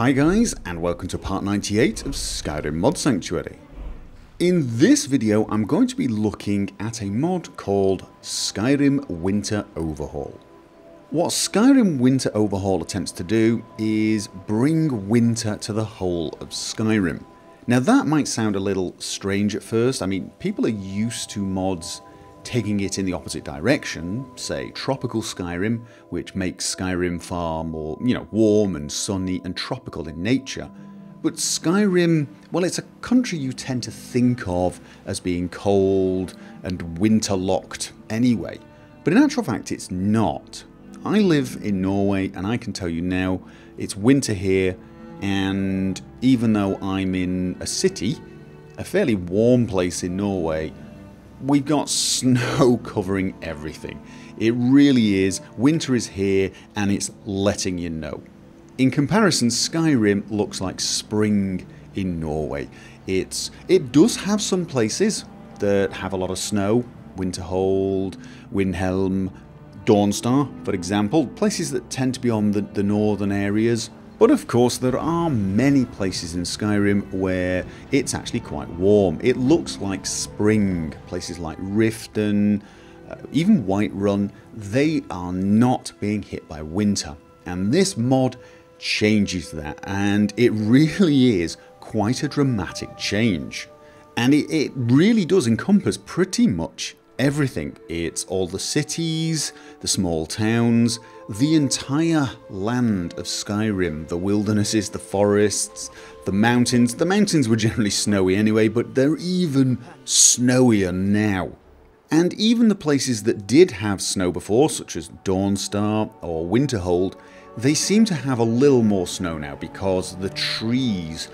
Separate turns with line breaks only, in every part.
Hi guys, and welcome to part 98 of Skyrim Mod Sanctuary. In this video I'm going to be looking at a mod called Skyrim Winter Overhaul. What Skyrim Winter Overhaul attempts to do is bring winter to the whole of Skyrim. Now that might sound a little strange at first. I mean, people are used to mods taking it in the opposite direction, say tropical Skyrim, which makes Skyrim far more, warm and sunny and tropical in nature. But Skyrim, well, it's a country you tend to think of as being cold and winter-locked anyway. But in actual fact, it's not. I live in Norway, and I can tell you now, it's winter here, and even though I'm in a city, a fairly warm place in Norway, we've got snow covering everything. It really is. Winter is here and it's letting you know. In comparison, Skyrim looks like spring in Norway. It does have some places that have a lot of snow. Winterhold, Windhelm, Dawnstar, for example. Places that tend to be on the northern areas. But of course there are many places in Skyrim where it's actually quite warm. It looks like spring. Places like Riften, even Whiterun, they are not being hit by winter. And this mod changes that, and it really is quite a dramatic change. And it really does encompass pretty much everything. It's all the cities, the small towns, the entire land of Skyrim, the wildernesses, the forests, the mountains. The mountains were generally snowy anyway, but they're even snowier now. And even the places that did have snow before, such as Dawnstar or Winterhold, they seem to have a little more snow now because the trees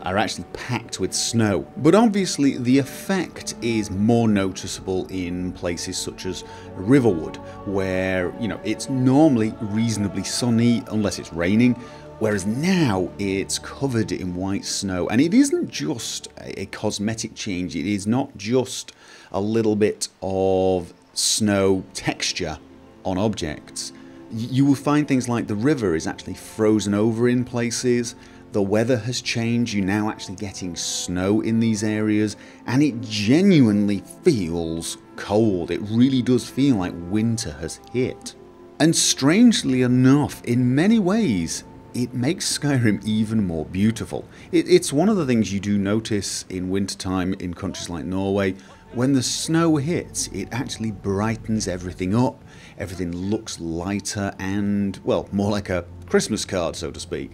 are actually packed with snow. But obviously the effect is more noticeable in places such as Riverwood, where it's normally reasonably sunny unless it's raining, whereas now it's covered in white snow. And it isn't just a cosmetic change, it is not just a little bit of snow texture on objects. You will find things like the river is actually frozen over in places. The weather has changed, you're now actually getting snow in these areas, and it genuinely feels cold. It really does feel like winter has hit. And strangely enough, in many ways, it makes Skyrim even more beautiful. It's one of the things you do notice in wintertime in countries like Norway. When the snow hits, it actually brightens everything up. Everything looks lighter and, well, more like a Christmas card, so to speak.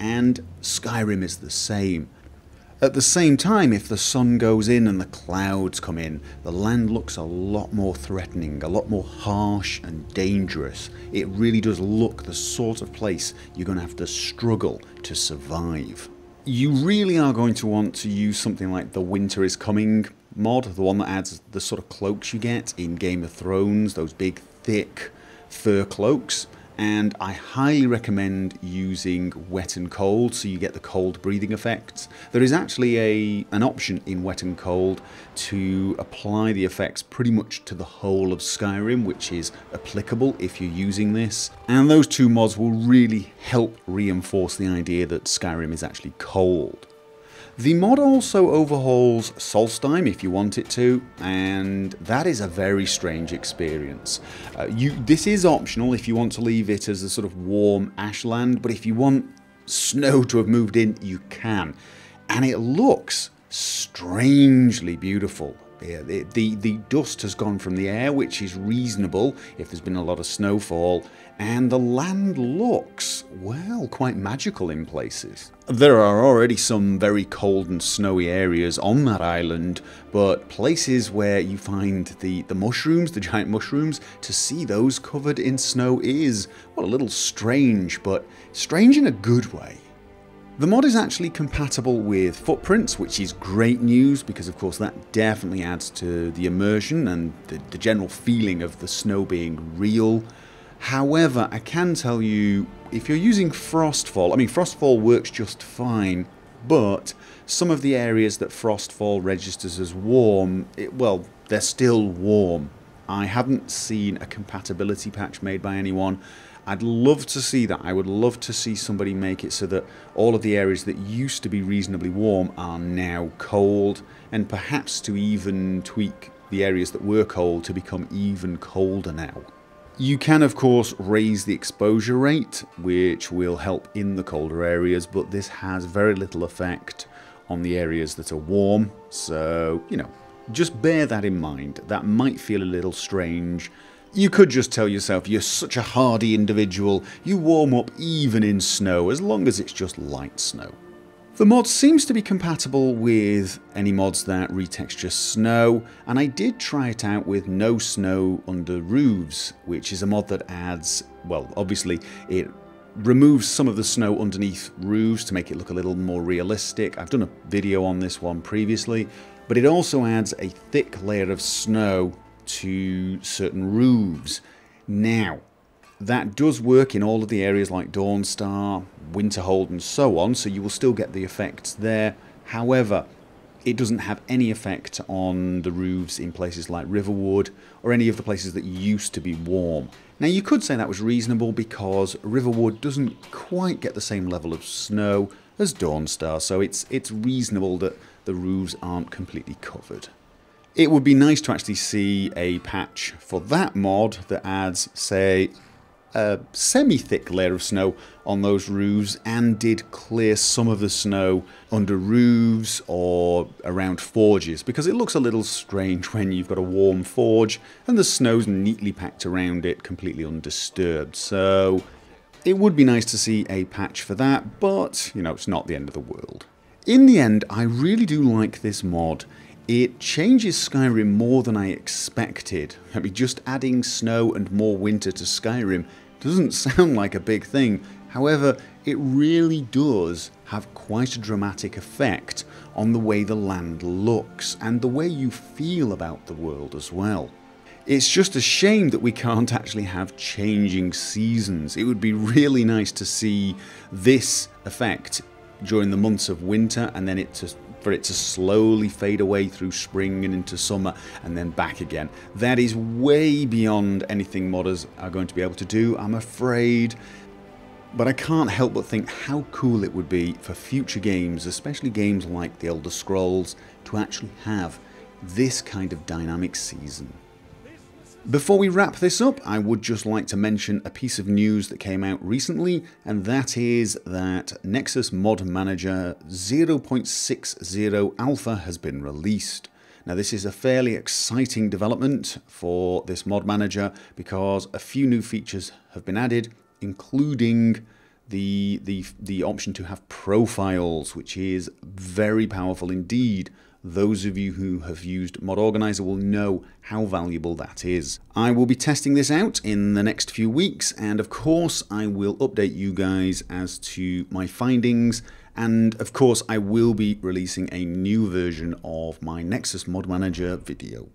And Skyrim is the same. At the same time, if the sun goes in and the clouds come in, the land looks a lot more threatening, a lot more harsh and dangerous. It really does look the sort of place you're going to have to struggle to survive. You really are going to want to use something like the Winter is Coming mod, the one that adds the sort of cloaks you get in Game of Thrones, those big thick fur cloaks. And I highly recommend using wet and cold so you get the cold breathing effects. There is actually an option in wet and cold to apply the effects pretty much to the whole of Skyrim, which is applicable if you're using this. And those two mods will really help reinforce the idea that Skyrim is actually cold. The mod also overhauls Solstheim if you want it to, and that is a very strange experience. This is optional if you want to leave it as a sort of warm ashland, but if you want snow to have moved in, you can. And it looks strangely beautiful. The dust has gone from the air, which is reasonable if there's been a lot of snowfall, and the land looks, well, quite magical in places. There are already some very cold and snowy areas on that island, but places where you find the mushrooms, the giant mushrooms, to see those covered in snow is, well, a little strange, but strange in a good way. The mod is actually compatible with footprints, which is great news because of course that definitely adds to the immersion and the general feeling of the snow being real. However, I can tell you, if you're using Frostfall, I mean Frostfall works just fine, but some of the areas that Frostfall registers as warm, well, they're still warm. I haven't seen a compatibility patch made by anyone. I'd love to see that. I would love to see somebody make it so that all of the areas that used to be reasonably warm are now cold, and perhaps to even tweak the areas that were cold to become even colder now. You can of course raise the exposure rate, which will help in the colder areas, but this has very little effect on the areas that are warm, so, you know, just bear that in mind. That might feel a little strange. You could just tell yourself you're such a hardy individual, you warm up even in snow as long as it's just light snow. The mod seems to be compatible with any mods that retexture snow, and I did try it out with no snow under roofs, which is a mod that adds, well, obviously it removes some of the snow underneath roofs to make it look a little more realistic. I've done a video on this one previously, but it also adds a thick layer of snow to certain roofs. Now, that does work in all of the areas like Dawnstar, Winterhold and so on, so you will still get the effects there. However, it doesn't have any effect on the roofs in places like Riverwood or any of the places that used to be warm. Now you could say that was reasonable because Riverwood doesn't quite get the same level of snow as Dawnstar, so it's reasonable that the roofs aren't completely covered. It would be nice to actually see a patch for that mod that adds, say, a semi-thick layer of snow on those roofs and did clear some of the snow under roofs or around forges, because it looks a little strange when you've got a warm forge and the snow's neatly packed around it, completely undisturbed. So it would be nice to see a patch for that, but, you know, it's not the end of the world. In the end, I really do like this mod. It changes Skyrim more than I expected. I mean, just adding snow and more winter to Skyrim doesn't sound like a big thing. However, it really does have quite a dramatic effect on the way the land looks and the way you feel about the world as well. It's just a shame that we can't actually have changing seasons. It would be really nice to see this effect during the months of winter and then for it to slowly fade away through spring and into summer and then back again. That is way beyond anything modders are going to be able to do, I'm afraid. But I can't help but think how cool it would be for future games, especially games like The Elder Scrolls, to actually have this kind of dynamic season. Before we wrap this up, I would just like to mention a piece of news that came out recently, and that is that Nexus Mod Manager 0.60 Alpha has been released. Now this is a fairly exciting development for this mod manager because a few new features have been added, including the option to have profiles, which is very powerful indeed. Those of you who have used Mod Organizer will know how valuable that is. I will be testing this out in the next few weeks, and of course I will update you guys as to my findings, and of course I will be releasing a new version of my Nexus Mod Manager video.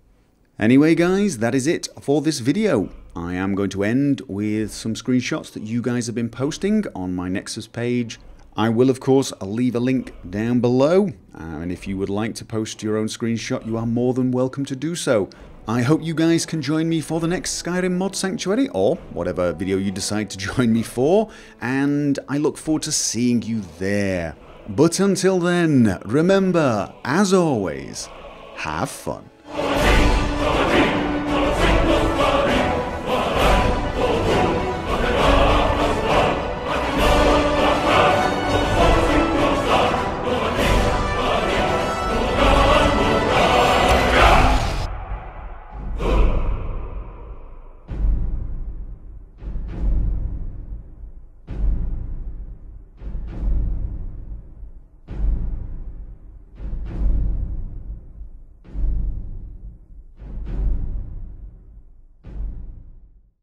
Anyway guys, that is it for this video. I am going to end with some screenshots that you guys have been posting on my Nexus page. I will of course leave a link down below, and if you would like to post your own screenshot, you are more than welcome to do so. I hope you guys can join me for the next Skyrim Mod Sanctuary, or whatever video you decide to join me for, and I look forward to seeing you there. But until then, remember, as always, have fun.